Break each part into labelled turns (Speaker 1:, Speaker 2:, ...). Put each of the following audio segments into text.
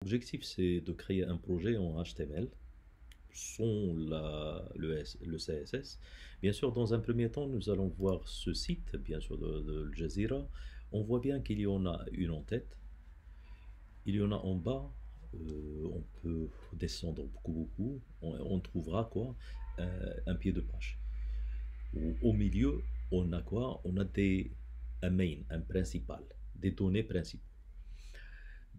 Speaker 1: L'objectif, c'est de créer un projet en HTML sans le CSS. Bien sûr, dans un premier temps, nous allons voir ce site, bien sûr, de Al Jazeera. On voit bien qu'il y en a une en tête, il y en a en bas. On peut descendre beaucoup. On trouvera quoi? Un pied de page. Au milieu, on a quoi? On a un main, un principal, des données principales.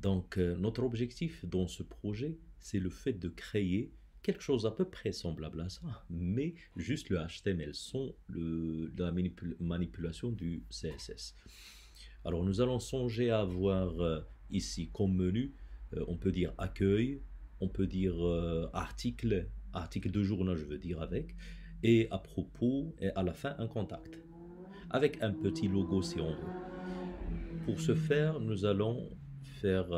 Speaker 1: Donc, notre objectif dans ce projet, c'est le fait de créer quelque chose à peu près semblable à ça, mais juste le HTML, sans la manipulation du CSS. Alors, nous allons songer à avoir ici comme menu, on peut dire accueil, on peut dire article de journal, je veux dire avec, et à propos, et à la fin, un contact, avec un petit logo si on veut. Pour ce faire, nous allons faire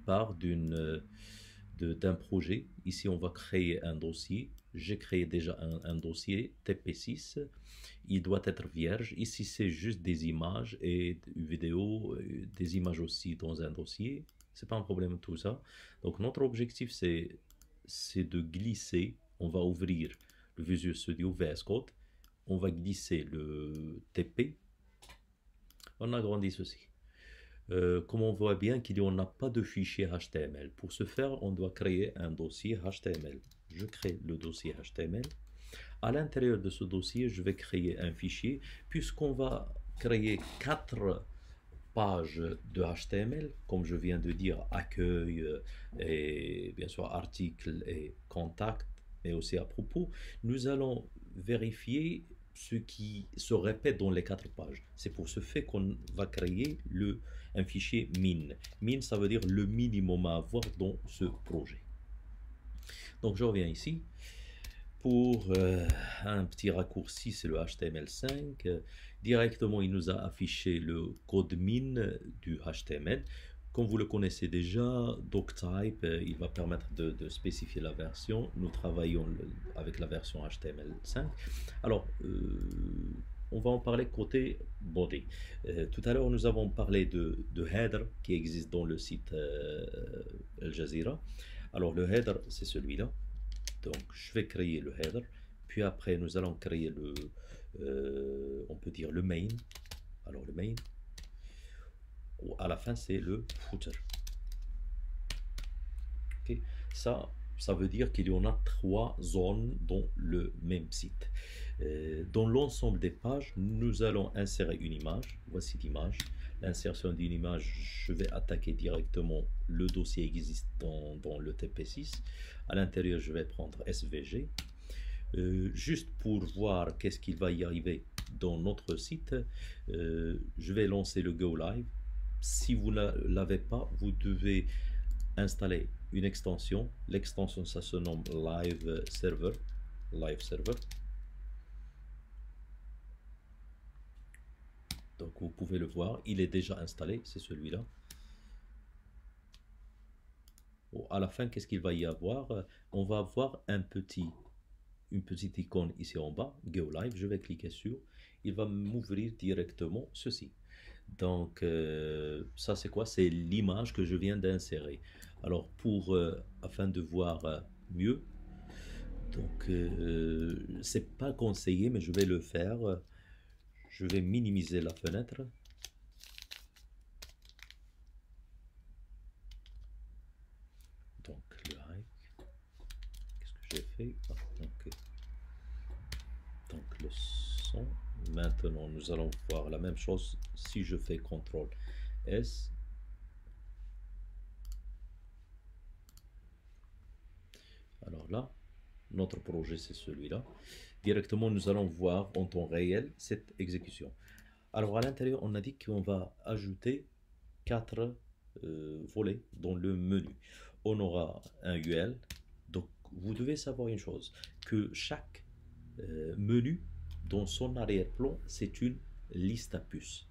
Speaker 1: part d'un projet. Ici, on va créer un dossier. J'ai créé déjà un dossier TP6. Il doit être vierge. Ici, c'est juste des images et une vidéo, des images aussi dans un dossier. C'est pas un problème tout ça. Donc, notre objectif, c'est de glisser. On va ouvrir le Visual Studio VS Code. On va glisser le TP. On agrandit ceci. Comme on voit bien qu'il n'y en a pas de fichier HTML. Pour ce faire, on doit créer un dossier HTML. Je crée le dossier HTML. À l'intérieur de ce dossier, je vais créer un fichier, puisqu'on va créer 4 pages de HTML, comme je viens de dire, accueil, et bien sûr article et contact, et aussi à propos. Nous allons vérifier ce qui se répète dans les 4 pages. C'est pour ce fait qu'on va créer un fichier min. Min, ça veut dire le minimum à avoir dans ce projet. Donc je reviens ici. Pour un petit raccourci, c'est le HTML5. Directement, il nous a affiché le code min du HTML. Comme vous le connaissez déjà, doctype, il va permettre de spécifier la version. Nous travaillons avec la version HTML5. Alors, on va en parler côté body. Tout à l'heure, nous avons parlé de header qui existe dans le site Al Jazeera. Alors, le header, c'est celui-là. Donc, je vais créer le header. Puis après, nous allons créer on peut dire le main. Alors, le main. À la fin, c'est le footer. Okay. Ça veut dire qu'il y en a 3 zones dans le même site. Dans l'ensemble des pages, nous allons insérer une image. Voici l'image. L'insertion d'une image, je vais attaquer directement le dossier existant dans le TP6. À l'intérieur, je vais prendre SVG. Juste pour voir qu'est-ce qu'il va y arriver dans notre site, je vais lancer le Go Live. Si vous ne l'avez pas, vous devez installer une extension. L'extension, ça se nomme Live Server. Live Server. Donc vous pouvez le voir, il est déjà installé, c'est celui-là. Bon, à la fin, qu'est-ce qu'il va y avoir? On va avoir une petite icône ici en bas, Go Live. Je vais cliquer sur, il va m'ouvrir directement ceci. Donc ça c'est quoi? C'est l'image que je viens d'insérer. Alors afin de voir mieux, donc c'est pas conseillé, mais je vais le faire. Je vais minimiser la fenêtre. Donc le hike, qu'est-ce que j'ai fait? Donc le son. Maintenant nous allons voir la même chose si je fais CTRL S. Alors là, notre projet c'est celui-là. Directement nous allons voir en temps réel cette exécution. Alors à l'intérieur on a dit qu'on va ajouter 4 volets dans le menu. On aura un UL. Donc vous devez savoir une chose, que chaque menu dans son arrière-plan c'est une liste à puces.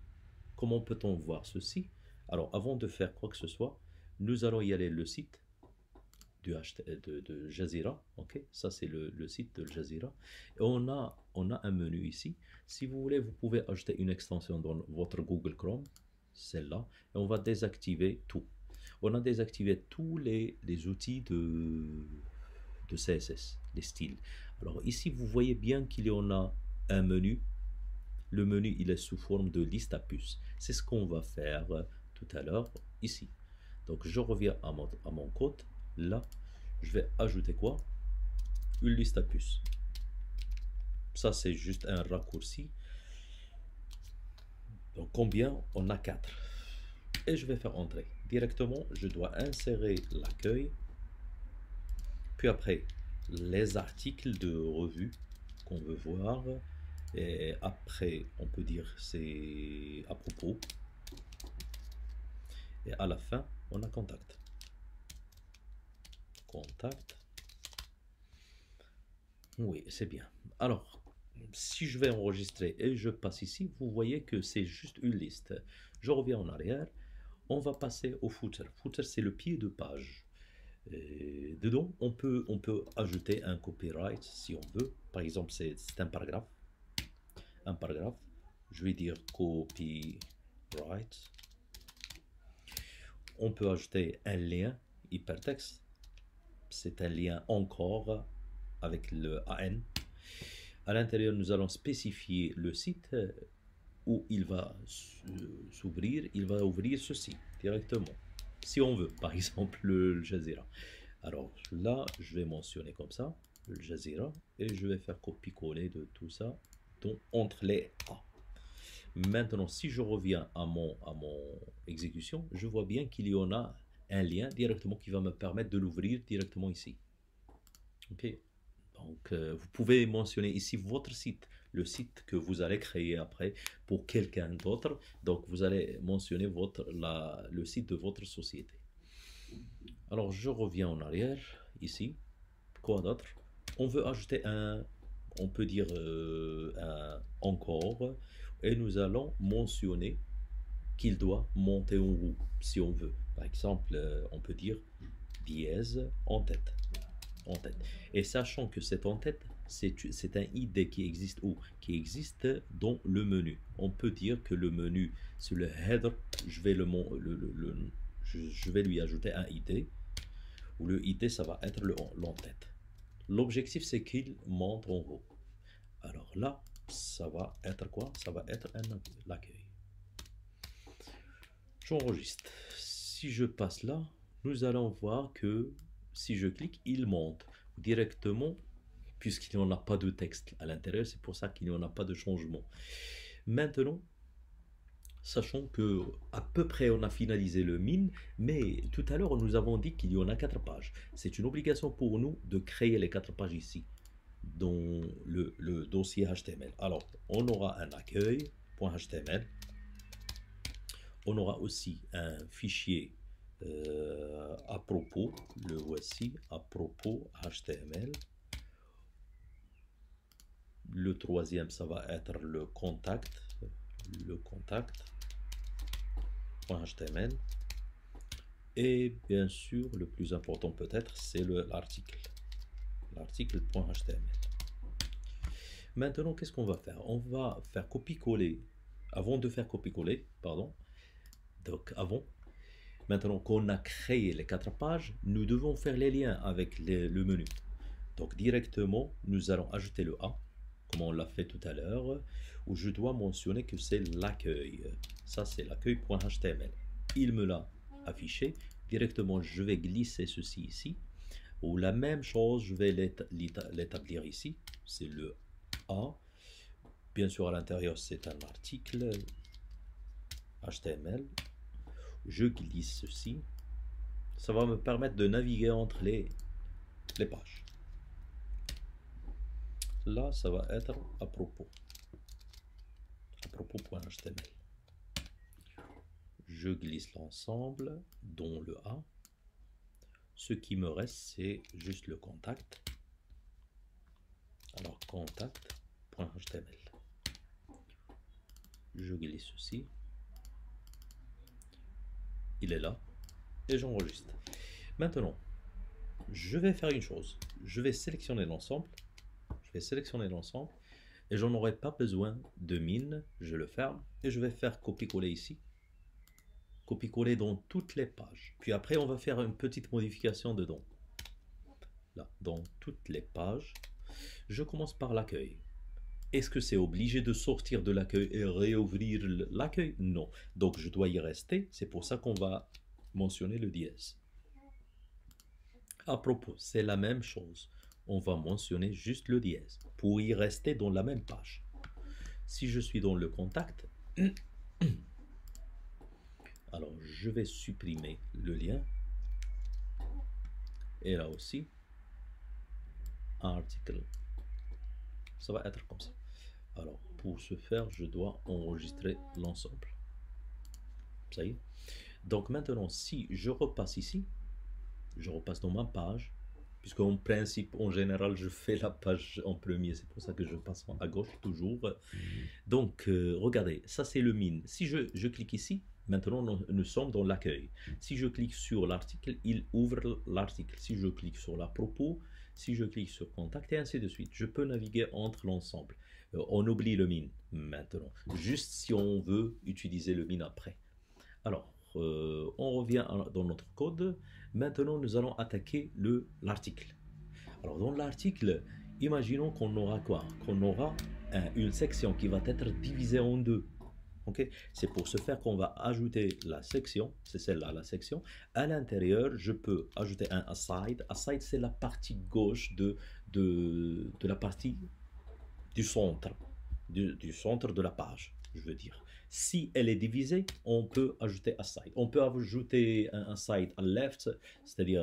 Speaker 1: Comment peut-on voir ceci? Alors avant de faire quoi que ce soit, nous allons y aller le site de Jazeera. Ok, ça c'est le site de Jazeera. Et on a un menu ici. Si vous voulez, vous pouvez ajouter une extension dans votre Google Chrome, celle-là, et on va désactiver tout. On a désactivé tous les outils de CSS, les styles. Alors ici, vous voyez bien qu'il y en a un menu. Le menu, il est sous forme de liste à puces. C'est ce qu'on va faire tout à l'heure ici. Donc je reviens à mon code. Là, je vais ajouter quoi? Une liste à puces. Ça, c'est juste un raccourci. Donc combien? On a 4. Et je vais faire entrer. Directement, je dois insérer l'accueil. Puis après, les articles de revue qu'on veut voir. Et après, on peut dire c'est à propos. Et à la fin, on a contact. Contact. Oui, c'est bien. Alors, si je vais enregistrer et je passe ici, vous voyez que c'est juste une liste. Je reviens en arrière. On va passer au footer. Footer, c'est le pied de page. Et dedans, on peut ajouter un copyright si on veut. Par exemple, c'est un paragraphe. Un paragraphe. Je vais dire copyright. On peut ajouter un lien hypertexte. C'est un lien encore avec le AN. À l'intérieur, nous allons spécifier le site où il va s'ouvrir. Il va ouvrir ceci directement. Si on veut, par exemple, le Jazeera. Alors là, je vais mentionner comme ça, le Jazeera, et je vais faire copier-coller de tout ça entre les A. Maintenant, si je reviens à mon exécution, je vois bien qu'il y en a un lien directement qui va me permettre de l'ouvrir directement ici. Ok. Donc, vous pouvez mentionner ici votre site, le site que vous allez créer après pour quelqu'un d'autre. Donc, vous allez mentionner le site de votre société. Alors, je reviens en arrière, ici. Quoi d'autre? On veut ajouter on peut dire un encore, et nous allons mentionner qu'il doit monter en haut, si on veut. Par exemple, on peut dire dièse en tête. En tête. Et sachant que cette en tête, c'est un ID qui existe où? Qui existe dans le menu. On peut dire que le menu, sur le header, je vais lui ajouter un ID, où le ID, ça va être l'en-tête. L'objectif, c'est qu'il monte en haut. Alors là, ça va être quoi? Ça va être l'accueil. J'enregistre. Si je passe là, nous allons voir que si je clique, il monte directement, puisqu'il n'y en a pas de texte à l'intérieur. C'est pour ça qu'il n'y en a pas de changement. Maintenant, sachant que à peu près on a finalisé le min, mais tout à l'heure nous avons dit qu'il y en a 4 pages. C'est une obligation pour nous de créer les 4 pages ici, dans le dossier HTML. Alors, on aura un accueil.html. On aura aussi un fichier à propos, le voici, à propos HTML. Le troisième, ça va être le contact.html. Et bien sûr, le plus important peut-être, c'est l'article.html. Maintenant, qu'est-ce qu'on va faire? On va faire copier-coller, avant de faire copier-coller, pardon, donc maintenant qu'on a créé les 4 pages, nous devons faire les liens avec le menu. Donc directement, nous allons ajouter le A, comme on l'a fait tout à l'heure, où je dois mentionner que c'est l'accueil. Ça, c'est l'accueil.html. Il me l'a affiché. Directement, je vais glisser ceci ici. Ou la même chose, je vais l'établir ici. C'est le A. Bien sûr, à l'intérieur, c'est un article HTML. Je glisse ceci. Ça va me permettre de naviguer entre les pages. Là, ça va être à propos. À propos.html. Je glisse l'ensemble, dont le A. Ce qui me reste, c'est juste le contact. Alors, contact.html. Je glisse ceci. Il est là. Et j'enregistre. Maintenant, je vais faire une chose. Je vais sélectionner l'ensemble. Et j'en aurai pas besoin de min. Je le ferme. Et je vais faire copier-coller ici. copier-coller dans toutes les pages. Puis après, on va faire une petite modification dedans. Là, dans toutes les pages, je commence par l'accueil. Est-ce que c'est obligé de sortir de l'accueil et réouvrir l'accueil? Non. Donc je dois y rester. C'est pour ça qu'on va mentionner le dièse. À propos, c'est la même chose. On va mentionner juste le dièse pour y rester dans la même page. Si je suis dans le contact, alors je vais supprimer le lien. Et là aussi, article. Ça va être comme ça. Alors, pour ce faire, je dois enregistrer l'ensemble. Ça y est. Donc maintenant, si je repasse ici, je repasse dans ma page, puisqu'en principe, en général, je fais la page en premier, c'est pour ça que je passe à gauche toujours. Donc, regardez, ça c'est le min. Si je clique ici, maintenant nous sommes dans l'accueil. Si je clique sur l'article, il ouvre l'article. Si je clique sur la propos, si je clique sur contact et ainsi de suite, je peux naviguer entre l'ensemble. On oublie le min maintenant, juste si on veut utiliser le min après. Alors, on revient dans notre code. Maintenant, nous allons attaquer l'article. Alors, dans l'article, imaginons qu'on aura quoi? Qu'on aura une section qui va être divisée en deux. Okay? C'est pour ce faire qu'on va ajouter la section, c'est celle-là, la section. À l'intérieur, je peux ajouter un aside. Aside, c'est la partie gauche de la partie du centre, du centre de la page, je veux dire. Si elle est divisée, on peut ajouter aside. On peut ajouter un aside à left, c'est-à-dire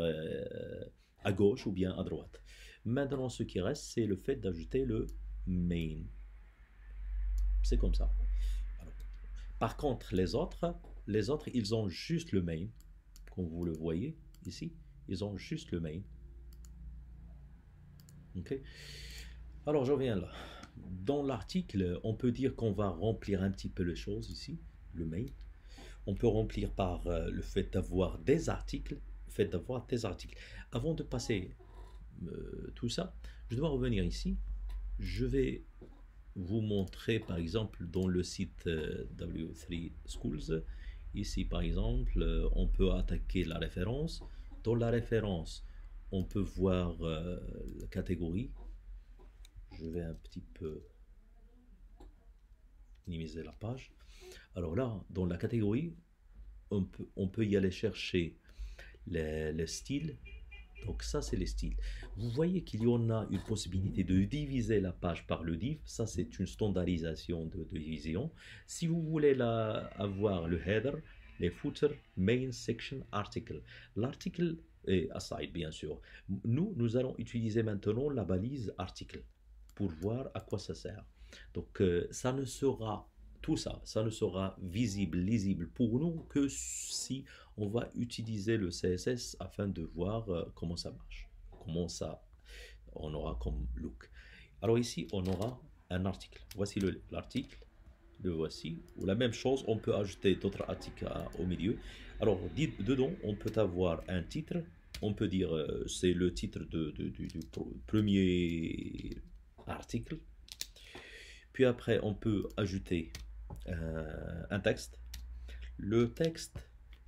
Speaker 1: à gauche ou bien à droite. Maintenant, ce qui reste, c'est le fait d'ajouter le main. C'est comme ça. Alors, par contre, les autres, ils ont juste le main. Comme vous le voyez ici, ils ont juste le main. Ok. Alors, je reviens là. Dans l'article, on peut dire qu'on va remplir un petit peu les choses ici, le main. On peut remplir par le fait d'avoir des articles, Avant de passer tout ça, je dois revenir ici. Je vais vous montrer, par exemple, dans le site W3 Schools. Ici, par exemple, on peut attaquer la référence. Dans la référence, on peut voir la catégorie. Je vais un petit peu minimiser la page. Alors là, dans la catégorie, on peut y aller chercher les styles. Donc ça, c'est les styles. Vous voyez qu'il y en a une possibilité de diviser la page par le div. Ça, c'est une standardisation de division. Si vous voulez avoir le header, les footers, main, section, article. L'article est aside, bien sûr. Nous allons utiliser maintenant la balise article pour voir à quoi ça sert. Donc, ça ne sera ça ne sera visible, lisible pour nous que si on va utiliser le CSS afin de voir comment ça marche, comment ça on aura comme look. Alors ici, on aura un article. Voici l'article, le voici. Ou la même chose, on peut ajouter d'autres articles au milieu. Alors, dedans, on peut avoir un titre. On peut dire c'est le titre du premier article. Puis après, on peut ajouter un texte. Le texte,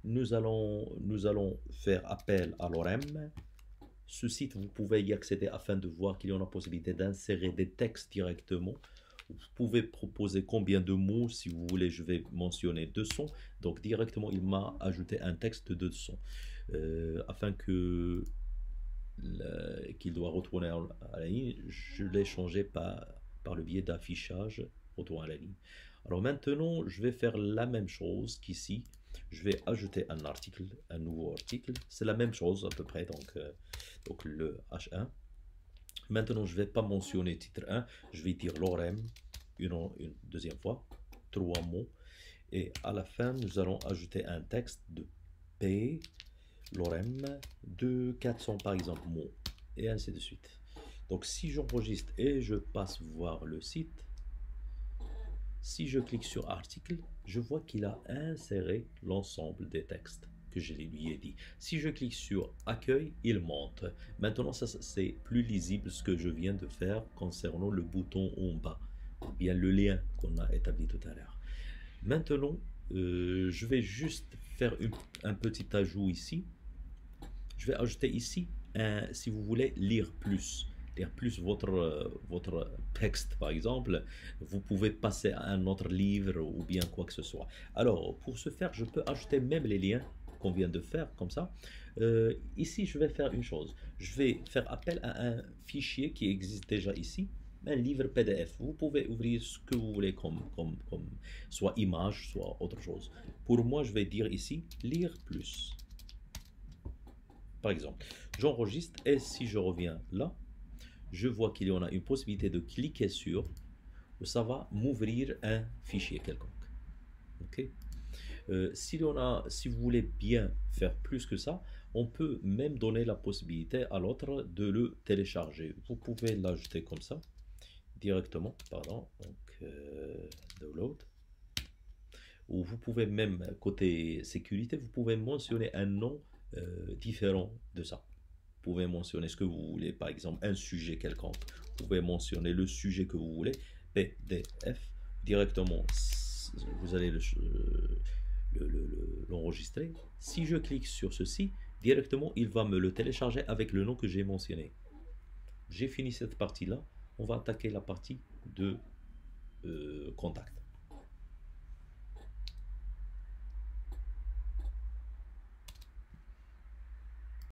Speaker 1: nous allons faire appel à l'ORM. Ce site, vous pouvez y accéder afin de voir qu'il y a la possibilité d'insérer des textes directement. Vous pouvez proposer combien de mots, si vous voulez, je vais mentionner 200. Donc directement, il m'a ajouté un texte de 200 afin que qu'il doit retourner à la ligne. Je l'ai changé par le biais d'affichage retour à la ligne. Alors maintenant, je vais faire la même chose qu'ici. Je vais ajouter un article, un nouveau article. C'est la même chose à peu près, donc le H1. Maintenant, je ne vais pas mentionner titre 1. Je vais dire l'ORM une deuxième fois, 3 mots. Et à la fin, nous allons ajouter un texte de P, l'ORM, de 400 par exemple mots, et ainsi de suite. Donc si j'enregistre et je passe voir le site, si je clique sur article, je vois qu'il a inséré l'ensemble des textes que je lui ai dit. Si je clique sur accueil, il monte. Maintenant, ça c'est plus lisible ce que je viens de faire concernant le bouton en bas, ou bien le lien qu'on a établi tout à l'heure. Maintenant, je vais juste faire un petit ajout ici. Je vais ajouter ici, si vous voulez lire plus votre texte par exemple, vous pouvez passer à un autre livre ou bien quoi que ce soit. Alors pour ce faire, je peux ajouter même les liens qu'on vient de faire comme ça. Ici, je vais faire une chose. Je vais faire appel à un fichier qui existe déjà ici, un livre PDF. Vous pouvez ouvrir ce que vous voulez comme soit image, soit autre chose. Pour moi, je vais dire ici, lire plus. Par exemple, j'enregistre et si je reviens là, je vois qu'il y en a une possibilité de cliquer sur, ça va m'ouvrir un fichier quelconque. Ok. Si vous voulez bien faire plus que ça, on peut même donner la possibilité à l'autre de le télécharger. Vous pouvez l'ajouter comme ça, directement, pardon, donc download. Ou vous pouvez même, côté sécurité, vous pouvez mentionner un nom différent de ça. Vous pouvez mentionner ce que vous voulez, par exemple un sujet quelconque. Vous pouvez mentionner le sujet que vous voulez, PDF, directement, vous allez l'enregistrer. Si je clique sur ceci, directement, il va me le télécharger avec le nom que j'ai mentionné. J'ai fini cette partie-là. On va attaquer la partie de contact.